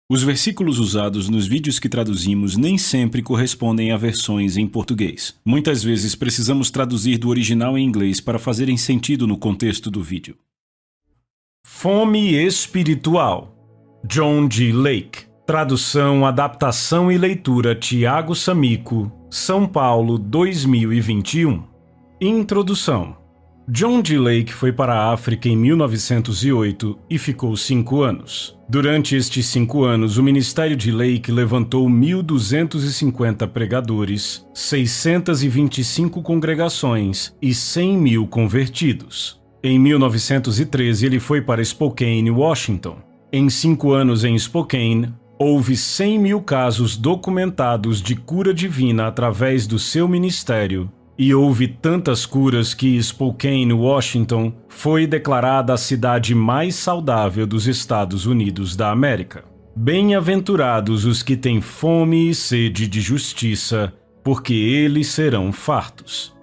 Os versículos usados nos vídeos que traduzimos nem sempre correspondem a versões em português. Muitas vezes precisamos traduzir do original em inglês para fazerem sentido no contexto do vídeo. Fome espiritual. John G. Lake. Tradução, adaptação e leitura Tiago Samico, São Paulo, 2021. Introdução. John G. Lake foi para a África em 1908 e ficou 5 anos. Durante estes 5 anos, o ministério de Lake levantou 1.250 pregadores, 625 congregações e 100 mil convertidos. Em 1913, ele foi para Spokane, Washington. Em 5 anos em Spokane, houve 100 mil casos documentados de cura divina através do seu ministério. E houve tantas curas que Spokane, Washington, foi declarada a cidade mais saudável dos Estados Unidos da América. Bem-aventurados os que têm fome e sede de justiça, porque eles serão fartos.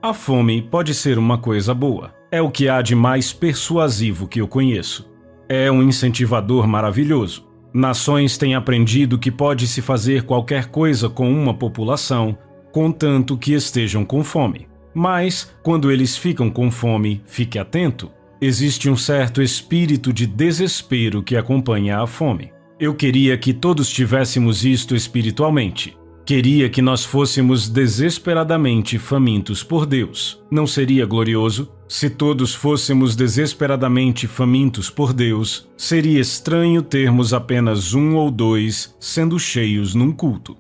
A fome pode ser uma coisa boa. É o que há de mais persuasivo que eu conheço. É um incentivador maravilhoso. Nações têm aprendido que pode-se fazer qualquer coisa com uma população, contanto que estejam com fome. Mas, quando eles ficam com fome, fique atento, existe um certo espírito de desespero que acompanha a fome. Eu queria que todos tivéssemos isto espiritualmente. Queria que nós fôssemos desesperadamente famintos por Deus. Não seria glorioso? Se todos fôssemos desesperadamente famintos por Deus, seria estranho termos apenas 1 ou 2 sendo cheios num culto.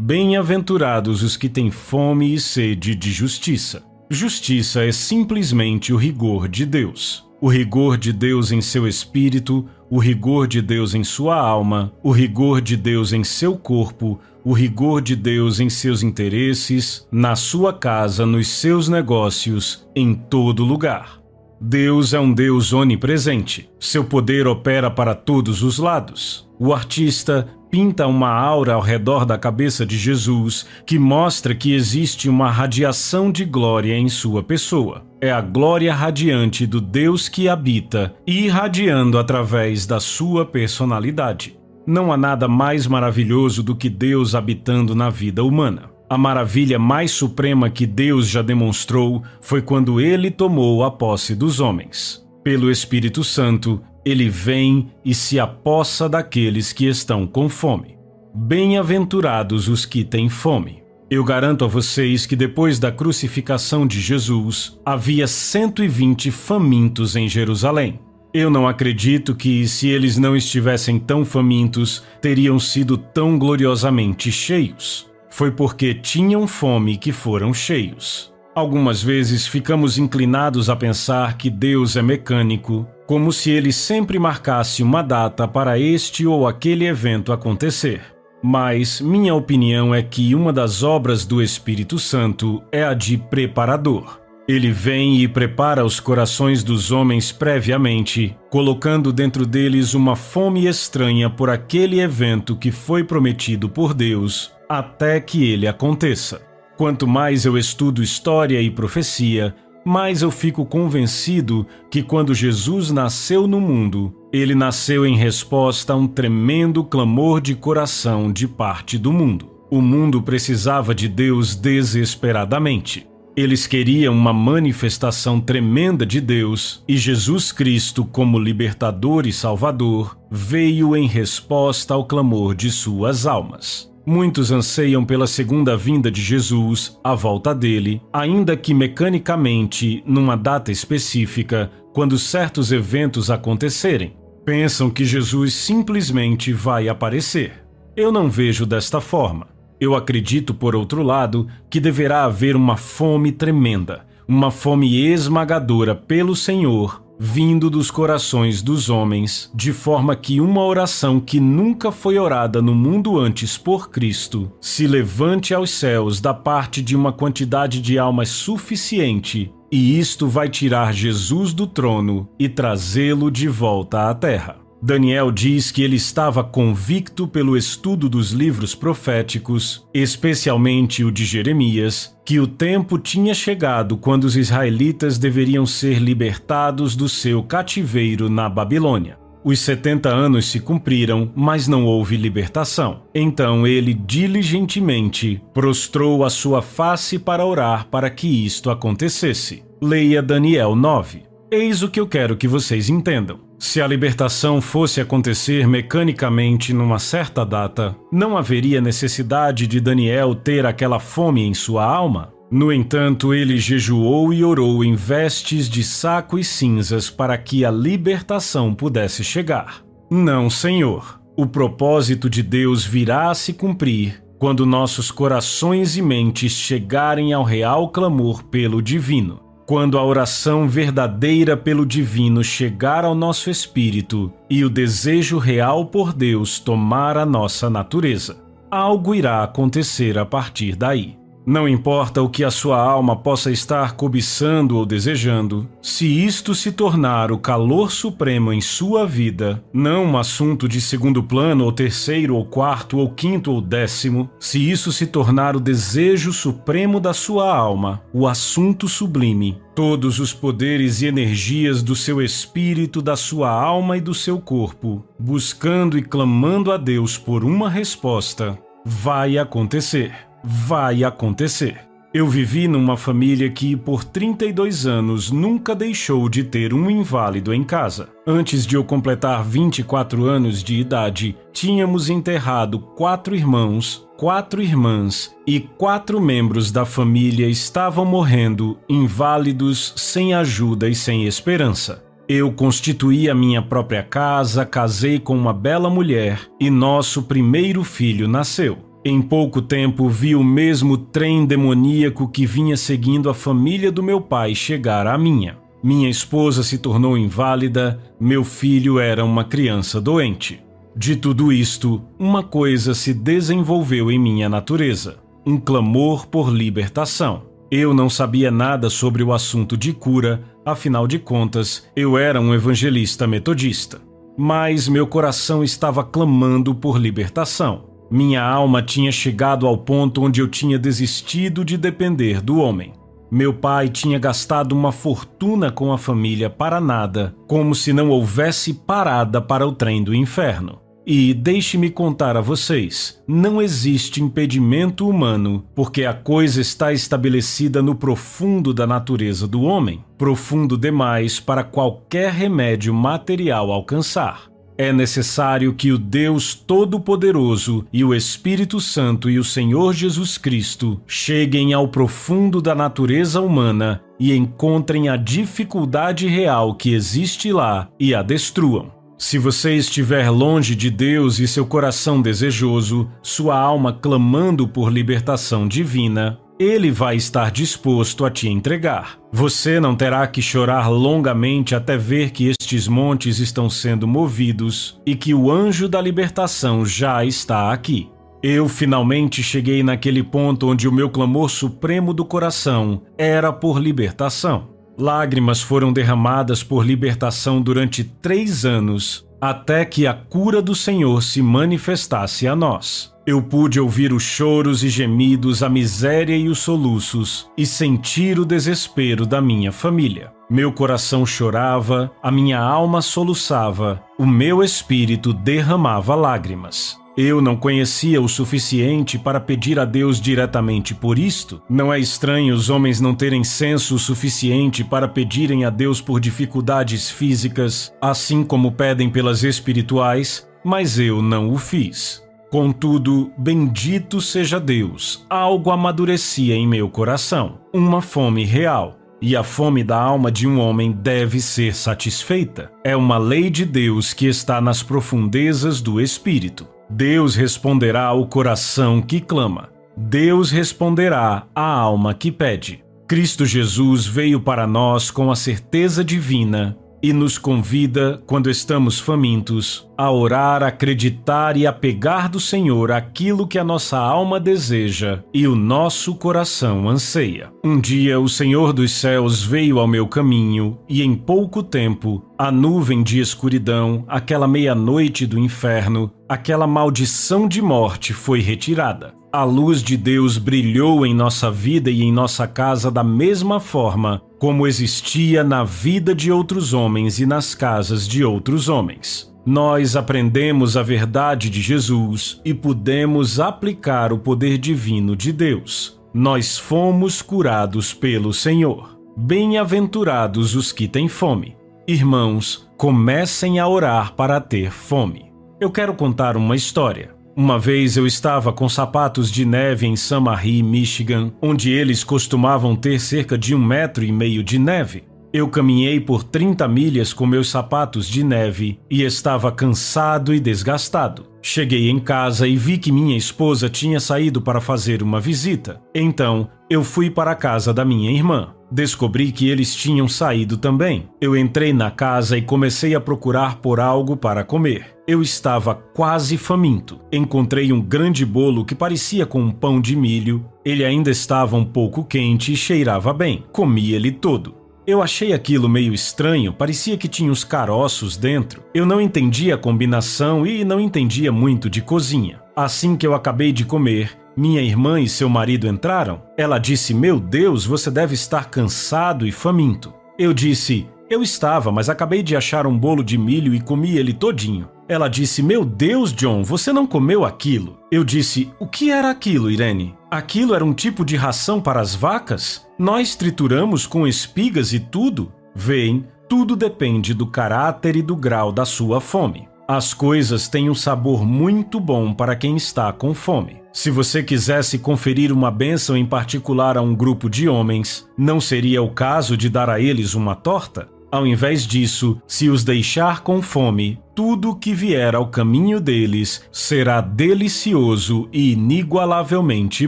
Bem-aventurados os que têm fome e sede de justiça. Justiça é simplesmente o rigor de Deus. O rigor de Deus em seu espírito, o rigor de Deus em sua alma, o rigor de Deus em seu corpo, o rigor de Deus em seus interesses, na sua casa, nos seus negócios, em todo lugar. Deus é um Deus onipresente. Seu poder opera para todos os lados. O artista pinta uma aura ao redor da cabeça de Jesus que mostra que existe uma radiação de glória em sua pessoa. É a glória radiante do Deus que habita, irradiando através da sua personalidade. Não há nada mais maravilhoso do que Deus habitando na vida humana. A maravilha mais suprema que Deus já demonstrou foi quando ele tomou a posse dos homens. Pelo Espírito Santo, ele vem e se apossa daqueles que estão com fome. Bem-aventurados os que têm fome. Eu garanto a vocês que depois da crucificação de Jesus, havia 120 famintos em Jerusalém. Eu não acredito que, se eles não estivessem tão famintos, teriam sido tão gloriosamente cheios. Foi porque tinham fome que foram cheios. Algumas vezes ficamos inclinados a pensar que Deus é mecânico, como se ele sempre marcasse uma data para este ou aquele evento acontecer. Mas minha opinião é que uma das obras do Espírito Santo é a de preparador. Ele vem e prepara os corações dos homens previamente, colocando dentro deles uma fome estranha por aquele evento que foi prometido por Deus, até que ele aconteça. Quanto mais eu estudo história e profecia, mais eu fico convencido que quando Jesus nasceu no mundo, ele nasceu em resposta a um tremendo clamor de coração de parte do mundo. O mundo precisava de Deus desesperadamente. Eles queriam uma manifestação tremenda de Deus e Jesus Cristo, como libertador e salvador, veio em resposta ao clamor de suas almas. Muitos anseiam pela segunda vinda de Jesus, a volta dele, ainda que mecanicamente, numa data específica, quando certos eventos acontecerem. Pensam que Jesus simplesmente vai aparecer. Eu não vejo desta forma. Eu acredito, por outro lado, que deverá haver uma fome tremenda, uma fome esmagadora pelo Senhor, vindo dos corações dos homens, de forma que uma oração que nunca foi orada no mundo antes por Cristo se levante aos céus da parte de uma quantidade de almas suficiente, e isto vai tirar Jesus do trono e trazê-lo de volta à terra. Daniel diz que ele estava convicto pelo estudo dos livros proféticos, especialmente o de Jeremias, que o tempo tinha chegado quando os israelitas deveriam ser libertados do seu cativeiro na Babilônia. Os 70 anos se cumpriram, mas não houve libertação. Então ele diligentemente prostrou a sua face para orar para que isto acontecesse. Leia Daniel 9. Eis o que eu quero que vocês entendam. Se a libertação fosse acontecer mecanicamente numa certa data, não haveria necessidade de Daniel ter aquela fome em sua alma. No entanto, ele jejuou e orou em vestes de saco e cinzas para que a libertação pudesse chegar. Não, Senhor. O propósito de Deus virá a se cumprir quando nossos corações e mentes chegarem ao real clamor pelo divino. Quando a oração verdadeira pelo divino chegar ao nosso espírito e o desejo real por Deus tomar a nossa natureza, algo irá acontecer a partir daí. Não importa o que a sua alma possa estar cobiçando ou desejando, se isto se tornar o calor supremo em sua vida, não um assunto de segundo plano ou terceiro ou quarto ou quinto ou décimo, se isso se tornar o desejo supremo da sua alma, o assunto sublime, todos os poderes e energias do seu espírito, da sua alma e do seu corpo, buscando e clamando a Deus por uma resposta, vai acontecer. Vai acontecer. Eu vivi numa família que, por 32 anos, nunca deixou de ter um inválido em casa. Antes de eu completar 24 anos de idade, tínhamos enterrado 4 irmãos, 4 irmãs e 4 membros da família estavam morrendo, inválidos, sem ajuda e sem esperança. Eu constituí a minha própria casa, casei com uma bela mulher e nosso primeiro filho nasceu. Em pouco tempo vi o mesmo trem demoníaco que vinha seguindo a família do meu pai chegar à minha. Minha esposa se tornou inválida, meu filho era uma criança doente. De tudo isto, uma coisa se desenvolveu em minha natureza: um clamor por libertação. Eu não sabia nada sobre o assunto de cura, afinal de contas, eu era um evangelista metodista. Mas meu coração estava clamando por libertação. Minha alma tinha chegado ao ponto onde eu tinha desistido de depender do homem. Meu pai tinha gastado uma fortuna com a família para nada, como se não houvesse parada para o trem do inferno. E deixe-me contar a vocês, não existe impedimento humano, porque a coisa está estabelecida no profundo da natureza do homem, profundo demais para qualquer remédio material alcançar. É necessário que o Deus Todo-Poderoso e o Espírito Santo e o Senhor Jesus Cristo cheguem ao profundo da natureza humana e encontrem a dificuldade real que existe lá e a destruam. Se você estiver longe de Deus e seu coração desejoso, sua alma clamando por libertação divina, Ele vai estar disposto a te entregar. Você não terá que chorar longamente até ver que estes montes estão sendo movidos e que o anjo da libertação já está aqui. Eu finalmente cheguei naquele ponto onde o meu clamor supremo do coração era por libertação. Lágrimas foram derramadas por libertação durante 3 anos, até que a cura do Senhor se manifestasse a nós. Eu pude ouvir os choros e gemidos, a miséria e os soluços, e sentir o desespero da minha família. Meu coração chorava, a minha alma soluçava, o meu espírito derramava lágrimas. Eu não conhecia o suficiente para pedir a Deus diretamente por isto. Não é estranho os homens não terem senso suficiente para pedirem a Deus por dificuldades físicas, assim como pedem pelas espirituais, mas eu não o fiz. Contudo, bendito seja Deus, algo amadurecia em meu coração, uma fome real. E a fome da alma de um homem deve ser satisfeita. É uma lei de Deus que está nas profundezas do espírito. Deus responderá ao coração que clama. Deus responderá à alma que pede. Cristo Jesus veio para nós com a certeza divina e nos convida, quando estamos famintos, a orar, acreditar e a pegar do Senhor aquilo que a nossa alma deseja e o nosso coração anseia. Um dia o Senhor dos céus veio ao meu caminho e em pouco tempo a nuvem de escuridão, aquela meia-noite do inferno, aquela maldição de morte foi retirada. A luz de Deus brilhou em nossa vida e em nossa casa da mesma forma como existia na vida de outros homens e nas casas de outros homens. Nós aprendemos a verdade de Jesus e pudemos aplicar o poder divino de Deus. Nós fomos curados pelo Senhor. Bem-aventurados os que têm fome. Irmãos, comecem a orar para ter fome. Eu quero contar uma história. Uma vez eu estava com sapatos de neve em Samaria, Michigan, onde eles costumavam ter cerca de 1,5 metro de neve. Eu caminhei por 30 milhas com meus sapatos de neve e estava cansado e desgastado. Cheguei em casa e vi que minha esposa tinha saído para fazer uma visita. Então, eu fui para a casa da minha irmã. Descobri que eles tinham saído também. Eu entrei na casa e comecei a procurar por algo para comer. Eu estava quase faminto. Encontrei um grande bolo que parecia com um pão de milho. Ele ainda estava um pouco quente e cheirava bem. Comi ele todo. Eu achei aquilo meio estranho, parecia que tinha uns caroços dentro. Eu não entendia a combinação e não entendia muito de cozinha. Assim que eu acabei de comer, minha irmã e seu marido entraram. Ela disse: "Meu Deus, você deve estar cansado e faminto." Eu disse: "Eu estava, mas acabei de achar um bolo de milho e comi ele todinho." Ela disse: "Meu Deus, John, você não comeu aquilo." Eu disse: "O que era aquilo, Irene?" "Aquilo era um tipo de ração para as vacas? Nós trituramos com espigas e tudo." Veem, tudo depende do caráter e do grau da sua fome. As coisas têm um sabor muito bom para quem está com fome. Se você quisesse conferir uma bênção em particular a um grupo de homens, não seria o caso de dar a eles uma torta? Ao invés disso, se os deixar com fome, tudo que vier ao caminho deles será delicioso e inigualavelmente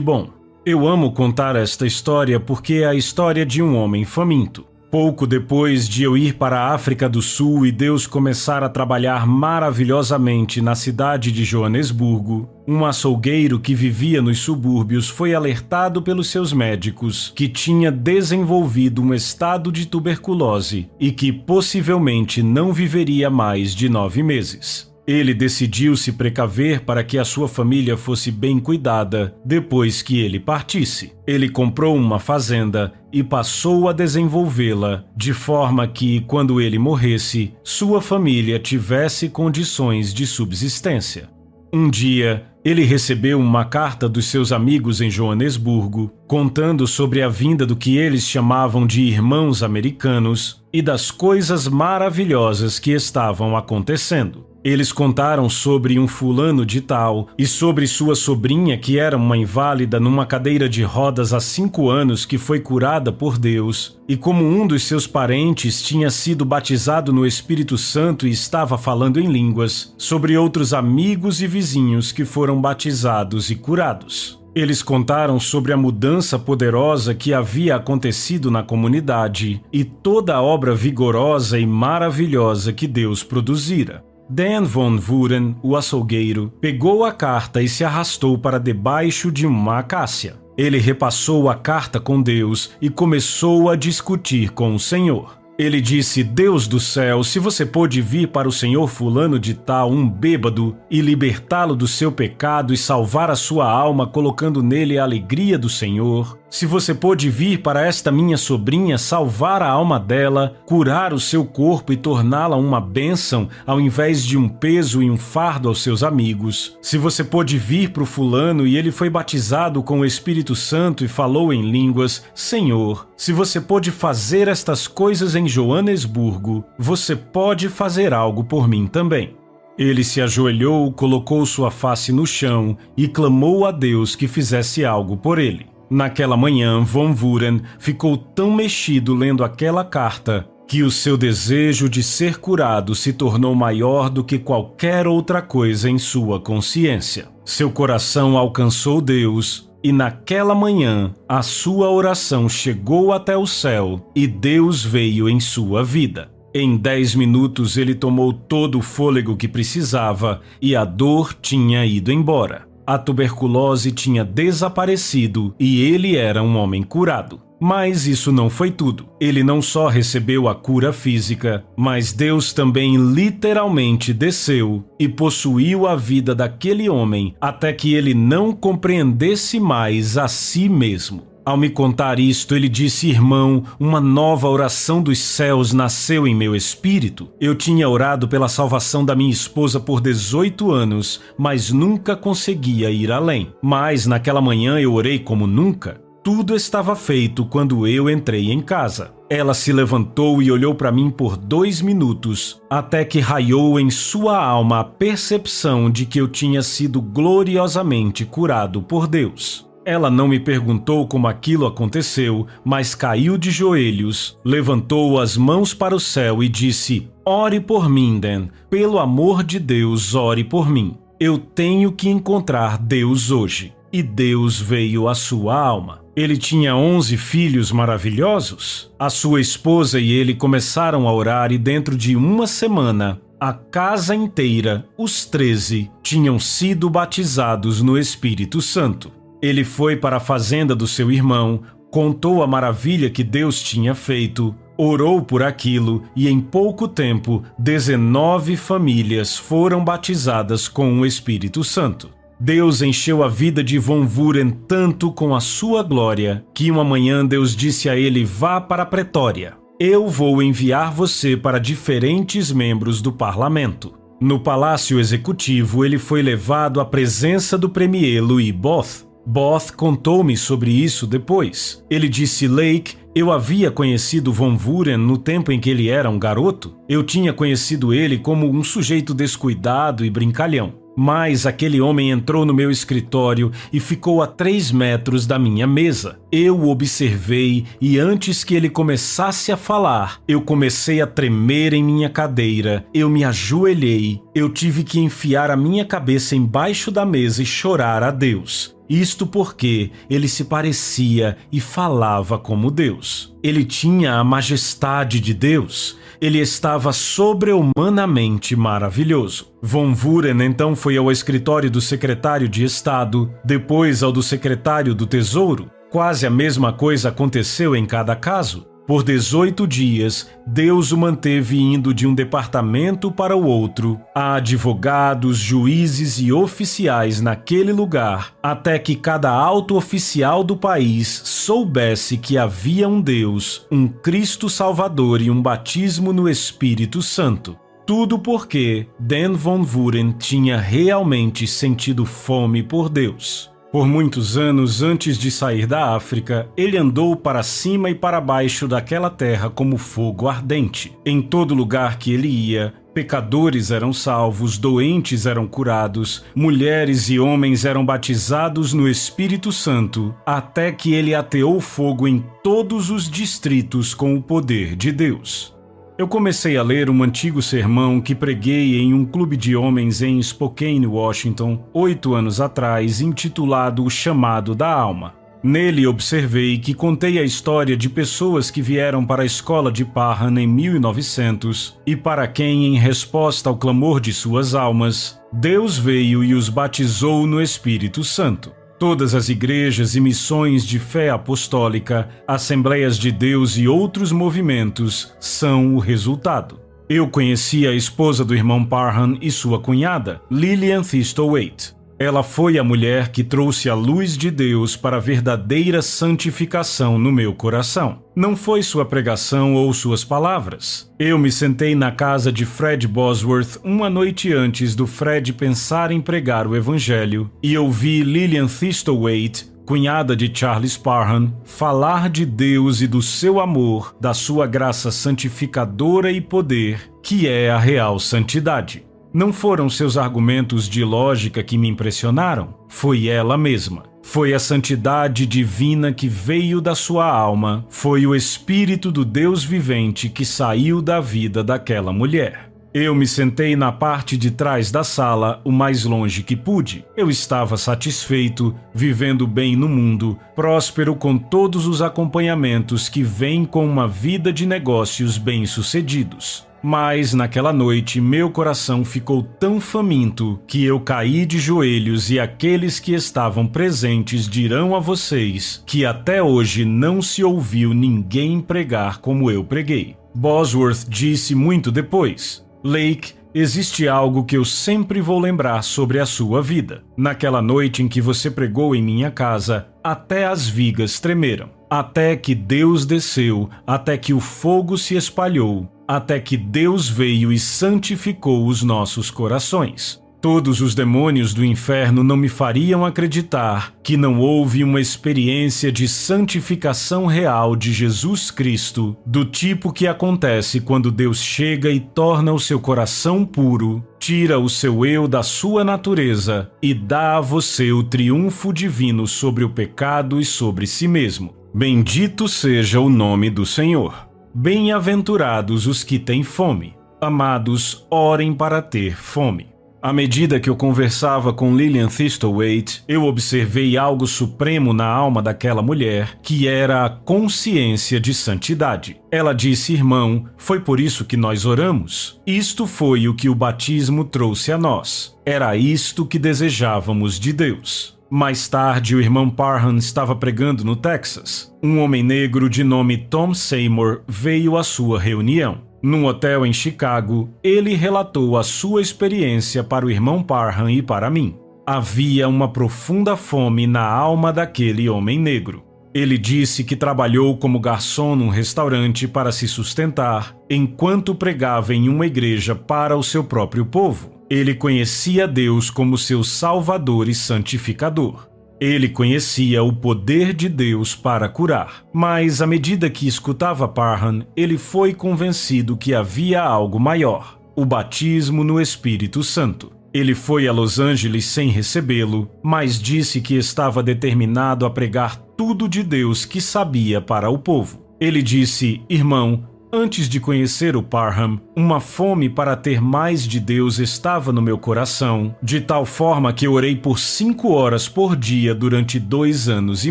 bom. Eu amo contar esta história porque é a história de um homem faminto. Pouco depois de eu ir para a África do Sul e Deus começar a trabalhar maravilhosamente na cidade de Joanesburgo, um açougueiro que vivia nos subúrbios foi alertado pelos seus médicos que tinha desenvolvido um estado de tuberculose e que possivelmente não viveria mais de 9 meses. Ele decidiu se precaver para que a sua família fosse bem cuidada depois que ele partisse. Ele comprou uma fazenda e passou a desenvolvê-la de forma que, quando ele morresse, sua família tivesse condições de subsistência. Um dia, ele recebeu uma carta dos seus amigos em Joanesburgo, contando sobre a vinda do que eles chamavam de irmãos americanos e das coisas maravilhosas que estavam acontecendo. Eles contaram sobre um fulano de tal e sobre sua sobrinha que era uma inválida numa cadeira de rodas há 5 anos que foi curada por Deus, e como um dos seus parentes tinha sido batizado no Espírito Santo e estava falando em línguas, sobre outros amigos e vizinhos que foram batizados e curados. Eles contaram sobre a mudança poderosa que havia acontecido na comunidade e toda a obra vigorosa e maravilhosa que Deus produzira. Dan Von Vuren, o açougueiro, pegou a carta e se arrastou para debaixo de uma acácia. Ele repassou a carta com Deus e começou a discutir com o Senhor. Ele disse: "Deus do céu, se você pôde vir para o senhor fulano de tal, um bêbado, e libertá-lo do seu pecado e salvar a sua alma colocando nele a alegria do Senhor, se você pôde vir para esta minha sobrinha salvar a alma dela, curar o seu corpo e torná-la uma bênção ao invés de um peso e um fardo aos seus amigos, se você pôde vir para o fulano e ele foi batizado com o Espírito Santo e falou em línguas, Senhor, se você pôde fazer estas coisas em Joanesburgo, você pode fazer algo por mim também." Ele se ajoelhou, colocou sua face no chão e clamou a Deus que fizesse algo por ele. Naquela manhã, Von Vuren ficou tão mexido lendo aquela carta que o seu desejo de ser curado se tornou maior do que qualquer outra coisa em sua consciência. Seu coração alcançou Deus e naquela manhã a sua oração chegou até o céu e Deus veio em sua vida. Em 10 minutos ele tomou todo o fôlego que precisava e a dor tinha ido embora. A tuberculose tinha desaparecido e ele era um homem curado. Mas isso não foi tudo. Ele não só recebeu a cura física, mas Deus também literalmente desceu e possuiu a vida daquele homem até que ele não compreendesse mais a si mesmo. Ao me contar isto, ele disse: irmão, uma nova oração dos céus nasceu em meu espírito. Eu tinha orado pela salvação da minha esposa por 18 anos, mas nunca conseguia ir além. Mas naquela manhã eu orei como nunca. Tudo estava feito quando eu entrei em casa. Ela se levantou e olhou para mim por 2 minutos, até que raiou em sua alma a percepção de que eu tinha sido gloriosamente curado por Deus. Ela não me perguntou como aquilo aconteceu, mas caiu de joelhos, levantou as mãos para o céu e disse: ore por mim, Dan. Pelo amor de Deus, ore por mim. Eu tenho que encontrar Deus hoje. E Deus veio à sua alma. Ele tinha 11 filhos maravilhosos. A sua esposa e ele começaram a orar e dentro de uma semana, a casa inteira, os 13, tinham sido batizados no Espírito Santo. Ele foi para a fazenda do seu irmão, contou a maravilha que Deus tinha feito, orou por aquilo e em pouco tempo 19 famílias foram batizadas com o Espírito Santo. Deus encheu a vida de Von Vuren tanto com a sua glória que uma manhã Deus disse a ele: vá para a Pretória. Eu vou enviar você para diferentes membros do parlamento. No Palácio Executivo, ele foi levado à presença do premier Louis Botha. Botha contou-me sobre isso depois. Ele disse: Lake, eu havia conhecido Von Vuren no tempo em que ele era um garoto. Eu tinha conhecido ele como um sujeito descuidado e brincalhão. Mas aquele homem entrou no meu escritório e ficou a 3 metros da minha mesa. Eu o observei e antes que ele começasse a falar, eu comecei a tremer em minha cadeira. Eu me ajoelhei. Eu tive que enfiar a minha cabeça embaixo da mesa e chorar a Deus. Isto porque ele se parecia e falava como Deus. Ele tinha a majestade de Deus. Ele estava sobre-humanamente maravilhoso. Von Vuren então foi ao escritório do secretário de Estado, depois ao do secretário do Tesouro. Quase a mesma coisa aconteceu em cada caso. Por 18 dias, Deus o manteve indo de um departamento para o outro, a advogados, juízes e oficiais naquele lugar, até que cada alto oficial do país soubesse que havia um Deus, um Cristo Salvador e um batismo no Espírito Santo. Tudo porque Dan Von Vuren tinha realmente sentido fome por Deus. Por muitos anos antes de sair da África, ele andou para cima e para baixo daquela terra como fogo ardente. Em todo lugar que ele ia, pecadores eram salvos, doentes eram curados, mulheres e homens eram batizados no Espírito Santo, até que ele ateou fogo em todos os distritos com o poder de Deus. Eu comecei a ler um antigo sermão que preguei em um clube de homens em Spokane, Washington, 8 anos atrás, intitulado O Chamado da Alma. Nele observei que contei a história de pessoas que vieram para a escola de Parham em 1900 e para quem, em resposta ao clamor de suas almas, Deus veio e os batizou no Espírito Santo. Todas as igrejas e missões de fé apostólica, Assembleias de Deus e outros movimentos são o resultado. Eu conheci a esposa do irmão Parham e sua cunhada, Lillian Thistlethwaite. Ela foi a mulher que trouxe a luz de Deus para a verdadeira santificação no meu coração. Não foi sua pregação ou suas palavras. Eu me sentei na casa de Fred Bosworth uma noite antes do Fred pensar em pregar o evangelho e ouvi Lillian Thistlethwaite, cunhada de Charles Parham, falar de Deus e do seu amor, da sua graça santificadora e poder, que é a real santidade. Não foram seus argumentos de lógica que me impressionaram, foi ela mesma. Foi a santidade divina que veio da sua alma, foi o Espírito do Deus vivente que saiu da vida daquela mulher. Eu me sentei na parte de trás da sala, o mais longe que pude. Eu estava satisfeito, vivendo bem no mundo, próspero com todos os acompanhamentos que vêm com uma vida de negócios bem-sucedidos. Mas naquela noite meu coração ficou tão faminto que eu caí de joelhos e aqueles que estavam presentes dirão a vocês que até hoje não se ouviu ninguém pregar como eu preguei. Bosworth disse muito depois: Lake, existe algo que eu sempre vou lembrar sobre a sua vida. Naquela noite em que você pregou em minha casa, até as vigas tremeram, até que Deus desceu, até que o fogo se espalhou, até que Deus veio e santificou os nossos corações. Todos os demônios do inferno não me fariam acreditar que não houve uma experiência de santificação real de Jesus Cristo, do tipo que acontece quando Deus chega e torna o seu coração puro, tira o seu eu da sua natureza e dá a você o triunfo divino sobre o pecado e sobre si mesmo. Bendito seja o nome do Senhor. Bem-aventurados os que têm fome. Amados, orem para ter fome. À medida que eu conversava com Lillian Thistlethwaite, eu observei algo supremo na alma daquela mulher, que era a consciência de santidade. Ela disse: irmão, foi por isso que nós oramos. Isto foi o que o batismo trouxe a nós. Era isto que desejávamos de Deus. Mais tarde, o irmão Parham estava pregando no Texas. Um homem negro de nome Tom Seymour veio à sua reunião. Num hotel em Chicago, ele relatou a sua experiência para o irmão Parham e para mim. Havia uma profunda fome na alma daquele homem negro. Ele disse que trabalhou como garçom num restaurante para se sustentar, enquanto pregava em uma igreja para o seu próprio povo. Ele conhecia Deus como seu Salvador e Santificador. Ele conhecia o poder de Deus para curar, mas à medida que escutava Parham, ele foi convencido que havia algo maior: o batismo no Espírito Santo. Ele foi a Los Angeles sem recebê-lo, mas disse que estava determinado a pregar tudo de Deus que sabia para o povo. Ele disse: irmão, antes de conhecer o Parham, uma fome para ter mais de Deus estava no meu coração, de tal forma que eu orei por 5 horas por dia durante 2 anos e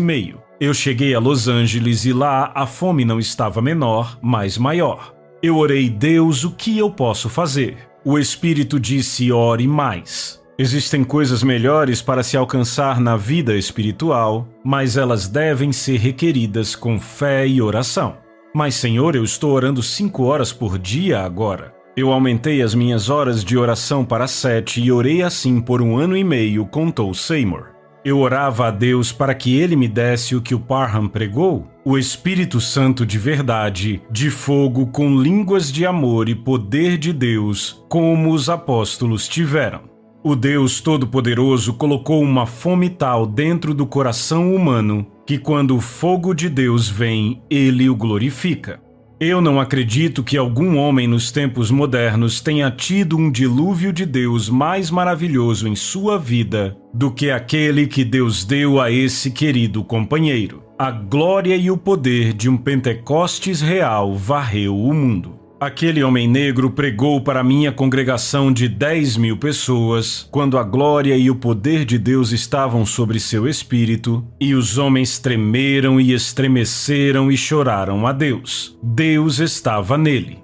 meio. Eu cheguei a Los Angeles e lá a fome não estava menor, mas maior. Eu orei: Deus, o que eu posso fazer? O Espírito disse: ore mais. Existem coisas melhores para se alcançar na vida espiritual, mas elas devem ser requeridas com fé e oração. Mas, Senhor, eu estou orando 5 horas por dia agora. Eu aumentei as minhas horas de oração para 7 e orei assim por 1 ano e meio, contou Seymour. Eu orava a Deus para que Ele me desse o que o Parham pregou, o Espírito Santo de verdade, de fogo com línguas de amor e poder de Deus, como os apóstolos tiveram. O Deus Todo-Poderoso colocou uma fome tal dentro do coração humano que quando o fogo de Deus vem, ele o glorifica. Eu não acredito que algum homem nos tempos modernos tenha tido um dilúvio de Deus mais maravilhoso em sua vida do que aquele que Deus deu a esse querido companheiro. A glória e o poder de um Pentecostes real varreu o mundo. Aquele homem negro pregou para minha congregação de 10.000 pessoas, quando a glória e o poder de Deus estavam sobre seu espírito, e os homens tremeram e estremeceram e choraram a Deus. Deus estava nele.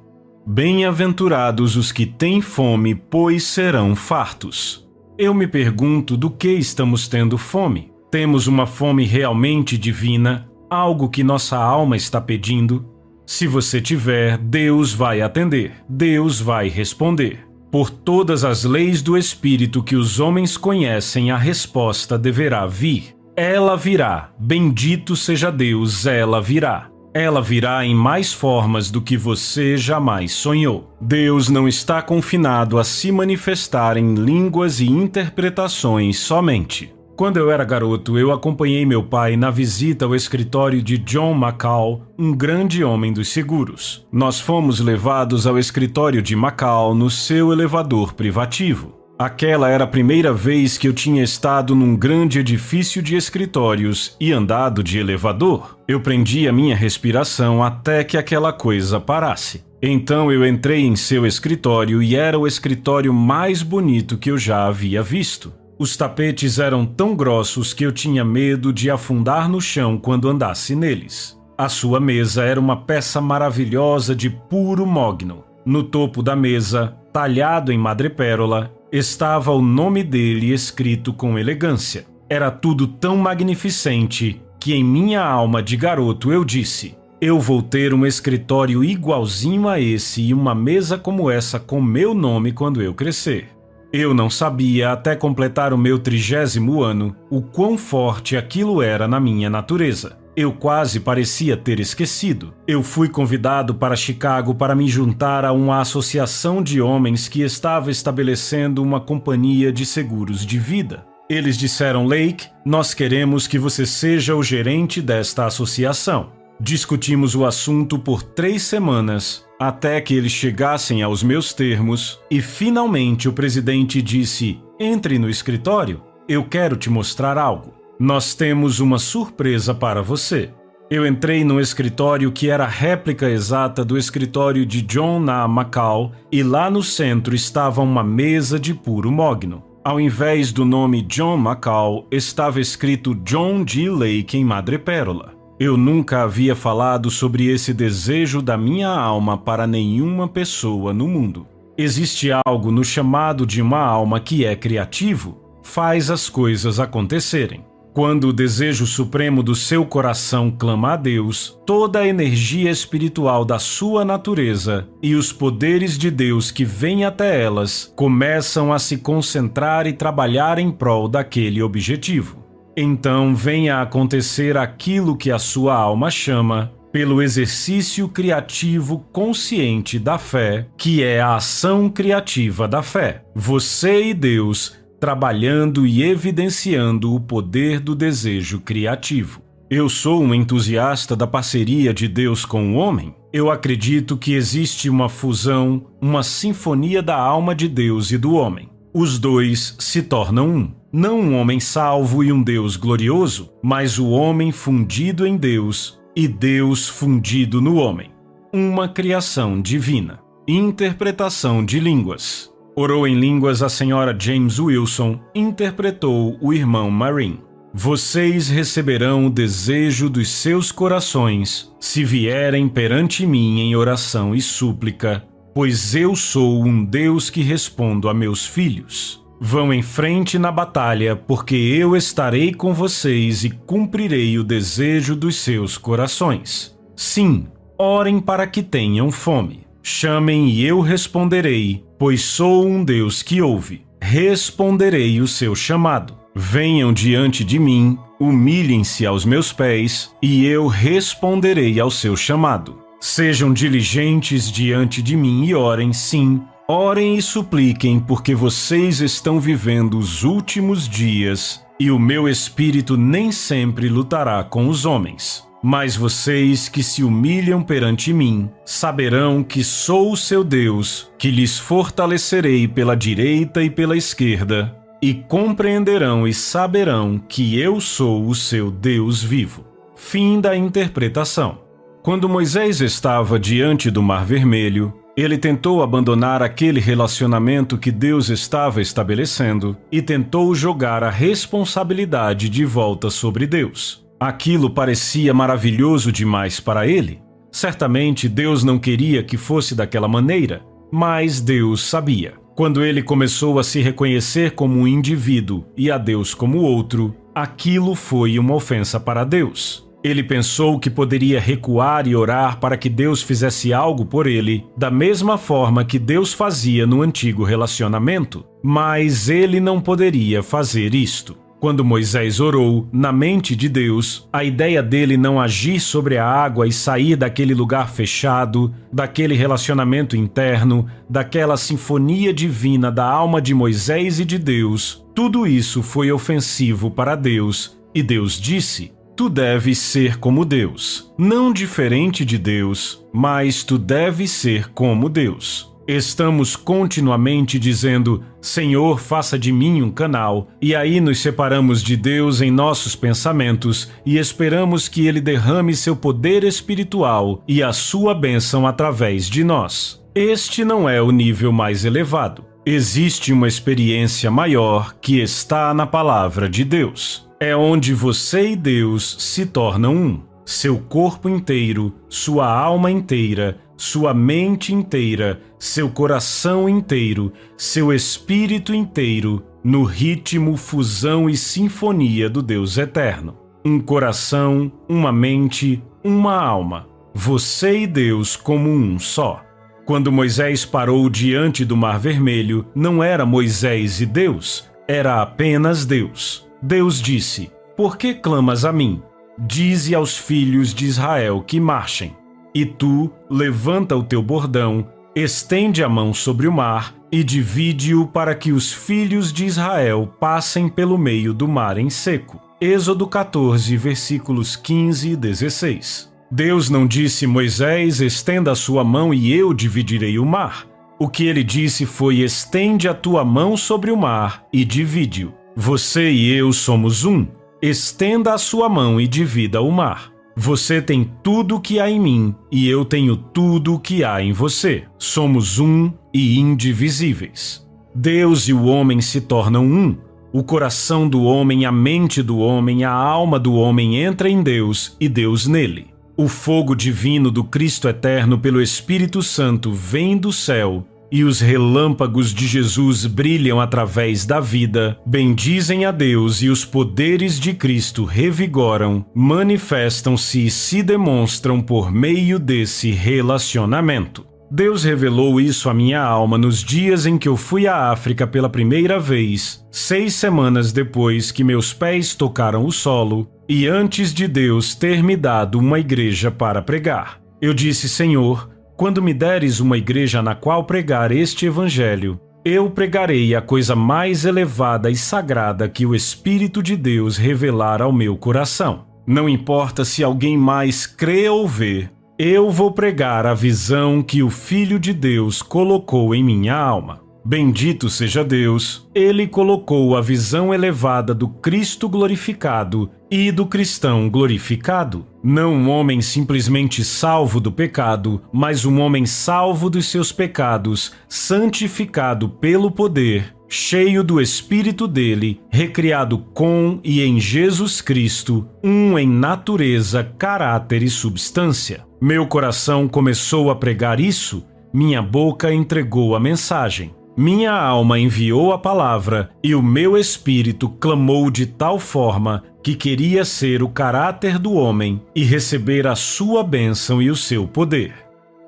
Bem-aventurados os que têm fome, pois serão fartos. Eu me pergunto do que estamos tendo fome. Temos uma fome realmente divina, algo que nossa alma está pedindo? Se você tiver, Deus vai atender, Deus vai responder. Por todas as leis do Espírito que os homens conhecem, a resposta deverá vir. Ela virá, bendito seja Deus, ela virá. Ela virá em mais formas do que você jamais sonhou. Deus não está confinado a se manifestar em línguas e interpretações somente. Quando eu era garoto, eu acompanhei meu pai na visita ao escritório de John McCall, um grande homem dos seguros. Nós fomos levados ao escritório de McCall no seu elevador privativo. Aquela era a primeira vez que eu tinha estado num grande edifício de escritórios e andado de elevador. Eu prendi a minha respiração até que aquela coisa parasse. Então eu entrei em seu escritório e era o escritório mais bonito que eu já havia visto. Os tapetes eram tão grossos que eu tinha medo de afundar no chão quando andasse neles. A sua mesa era uma peça maravilhosa de puro mogno. No topo da mesa, talhado em madrepérola, estava o nome dele escrito com elegância. Era tudo tão magnificente que em minha alma de garoto eu disse: eu vou ter um escritório igualzinho a esse e uma mesa como essa com meu nome quando eu crescer. Eu não sabia, até completar o meu 30º ano, o quão forte aquilo era na minha natureza. Eu quase parecia ter esquecido. Eu fui convidado para Chicago para me juntar a uma associação de homens que estava estabelecendo uma companhia de seguros de vida. Eles disseram: Lake, nós queremos que você seja o gerente desta associação. Discutimos o assunto por 3 semanas, até que eles chegassem aos meus termos, e finalmente o presidente disse: entre no escritório, eu quero te mostrar algo. Nós temos uma surpresa para você. Eu entrei no escritório que era a réplica exata do escritório de John A. McCall, e lá no centro estava uma mesa de puro mogno. Ao invés do nome John McCall, estava escrito John G. Lake em madrepérola. Eu nunca havia falado sobre esse desejo da minha alma para nenhuma pessoa no mundo. Existe algo no chamado de uma alma que é criativo, faz as coisas acontecerem. Quando o desejo supremo do seu coração clama a Deus, toda a energia espiritual da sua natureza e os poderes de Deus que vêm até elas começam a se concentrar e trabalhar em prol daquele objetivo. Então vem a acontecer aquilo que a sua alma chama, pelo exercício criativo consciente da fé, que é a ação criativa da fé. Você e Deus trabalhando e evidenciando o poder do desejo criativo. Eu sou um entusiasta da parceria de Deus com o homem. Eu acredito que existe uma fusão, uma sinfonia da alma de Deus e do homem. Os dois se tornam um. Não um homem salvo e um Deus glorioso, mas o homem fundido em Deus e Deus fundido no homem. Uma criação divina. Interpretação de línguas. Orou em línguas a senhora James Wilson, interpretou o irmão Marin. Vocês receberão o desejo dos seus corações, se vierem perante mim em oração e súplica, pois eu sou um Deus que respondo a meus filhos. Vão em frente na batalha, porque eu estarei com vocês e cumprirei o desejo dos seus corações. Sim, orem para que tenham fome. Chamem e eu responderei, pois sou um Deus que ouve. Responderei o seu chamado. Venham diante de mim, humilhem-se aos meus pés, e eu responderei ao seu chamado. Sejam diligentes diante de mim e orem, sim. Orem e supliquem, porque vocês estão vivendo os últimos dias, e o meu espírito nem sempre lutará com os homens. Mas vocês que se humilham perante mim, saberão que sou o seu Deus, que lhes fortalecerei pela direita e pela esquerda, e compreenderão e saberão que eu sou o seu Deus vivo. Fim da interpretação. Quando Moisés estava diante do Mar Vermelho, ele tentou abandonar aquele relacionamento que Deus estava estabelecendo e tentou jogar a responsabilidade de volta sobre Deus. Aquilo parecia maravilhoso demais para ele. Certamente Deus não queria que fosse daquela maneira, mas Deus sabia. Quando ele começou a se reconhecer como um indivíduo e a Deus como outro, aquilo foi uma ofensa para Deus. Ele pensou que poderia recuar e orar para que Deus fizesse algo por ele, da mesma forma que Deus fazia no antigo relacionamento, mas ele não poderia fazer isto. Quando Moisés orou, na mente de Deus, a ideia dele não agir sobre a água e sair daquele lugar fechado, daquele relacionamento interno, daquela sinfonia divina da alma de Moisés e de Deus, tudo isso foi ofensivo para Deus, e Deus disse: tu deves ser como Deus, não diferente de Deus, mas tu deves ser como Deus. Estamos continuamente dizendo: Senhor, faça de mim um canal, e aí nos separamos de Deus em nossos pensamentos e esperamos que Ele derrame seu poder espiritual e a sua bênção através de nós. Este não é o nível mais elevado. Existe uma experiência maior que está na palavra de Deus. É onde você e Deus se tornam um. Seu corpo inteiro, sua alma inteira, sua mente inteira, seu coração inteiro, seu espírito inteiro, no ritmo, fusão e sinfonia do Deus eterno. Um coração, uma mente, uma alma. Você e Deus como um só. Quando Moisés parou diante do Mar Vermelho, não era Moisés e Deus, era apenas Deus. Deus disse: "Por que clamas a mim? Dize aos filhos de Israel que marchem. E tu, levanta o teu bordão, estende a mão sobre o mar e divide-o para que os filhos de Israel passem pelo meio do mar em seco." Êxodo 14, versículos 15 e 16. Deus não disse: "Moisés, estenda a sua mão e eu dividirei o mar." O que ele disse foi: "Estende a tua mão sobre o mar e divide-o." Você e eu somos um. Estenda a sua mão e divida o mar. Você tem tudo o que há em mim e eu tenho tudo o que há em você. Somos um e indivisíveis. Deus e o homem se tornam um. O coração do homem, a mente do homem, a alma do homem entra em Deus e Deus nele. O fogo divino do Cristo eterno pelo Espírito Santo vem do céu e os relâmpagos de Jesus brilham através da vida, bendizem a Deus e os poderes de Cristo revigoram, manifestam-se e se demonstram por meio desse relacionamento. Deus revelou isso à minha alma nos dias em que eu fui à África pela primeira vez, 6 semanas depois que meus pés tocaram o solo e antes de Deus ter me dado uma igreja para pregar. Eu disse: "Senhor, quando me deres uma igreja na qual pregar este evangelho, eu pregarei a coisa mais elevada e sagrada que o Espírito de Deus revelar ao meu coração. Não importa se alguém mais crê ou vê, eu vou pregar a visão que o Filho de Deus colocou em minha alma." Bendito seja Deus, Ele colocou a visão elevada do Cristo glorificado e do cristão glorificado. Não um homem simplesmente salvo do pecado, mas um homem salvo dos seus pecados, santificado pelo poder, cheio do Espírito dele, recriado com e em Jesus Cristo, um em natureza, caráter e substância. Meu coração começou a pregar isso, minha boca entregou a mensagem. Minha alma enviou a palavra e o meu espírito clamou de tal forma que queria ser o caráter do homem e receber a sua bênção e o seu poder.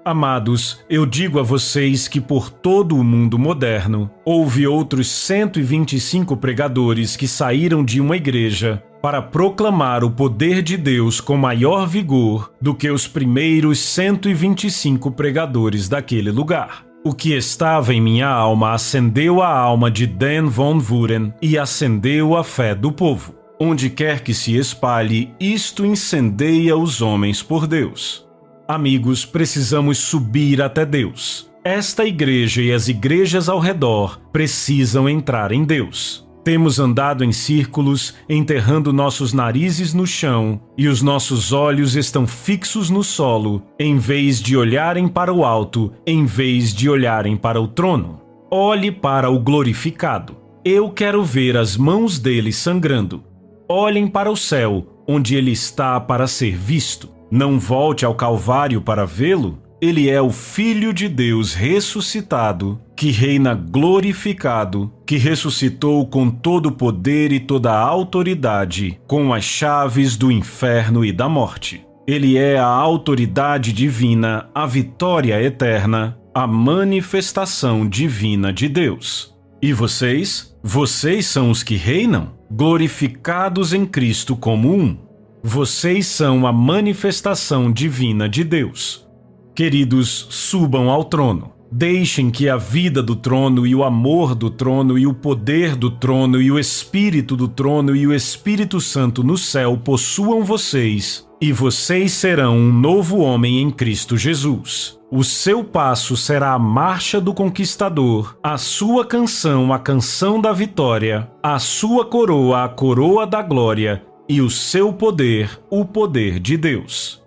Amados, eu digo a vocês que por todo o mundo moderno houve outros 125 pregadores que saíram de uma igreja para proclamar o poder de Deus com maior vigor do que os primeiros 125 pregadores daquele lugar. O que estava em minha alma acendeu a alma de Dan Von Vuren e acendeu a fé do povo. Onde quer que se espalhe, isto incendeia os homens por Deus. Amigos, precisamos subir até Deus. Esta igreja e as igrejas ao redor precisam entrar em Deus. Temos andado em círculos, enterrando nossos narizes no chão, e os nossos olhos estão fixos no solo, em vez de olharem para o alto, em vez de olharem para o trono. Olhe para o glorificado. Eu quero ver as mãos dele sangrando. Olhem para o céu, onde ele está para ser visto. Não volte ao Calvário para vê-lo. Ele é o Filho de Deus ressuscitado, que reina glorificado, que ressuscitou com todo o poder e toda a autoridade, com as chaves do inferno e da morte. Ele é a autoridade divina, a vitória eterna, a manifestação divina de Deus. E vocês? Vocês são os que reinam, glorificados em Cristo como um. Vocês são a manifestação divina de Deus. Queridos, subam ao trono. Deixem que a vida do trono e o amor do trono e o poder do trono e o Espírito do trono e o Espírito Santo no céu possuam vocês, e vocês serão um novo homem em Cristo Jesus. O seu passo será a marcha do conquistador, a sua canção a canção da vitória, a sua coroa a coroa da glória e o seu poder o poder de Deus.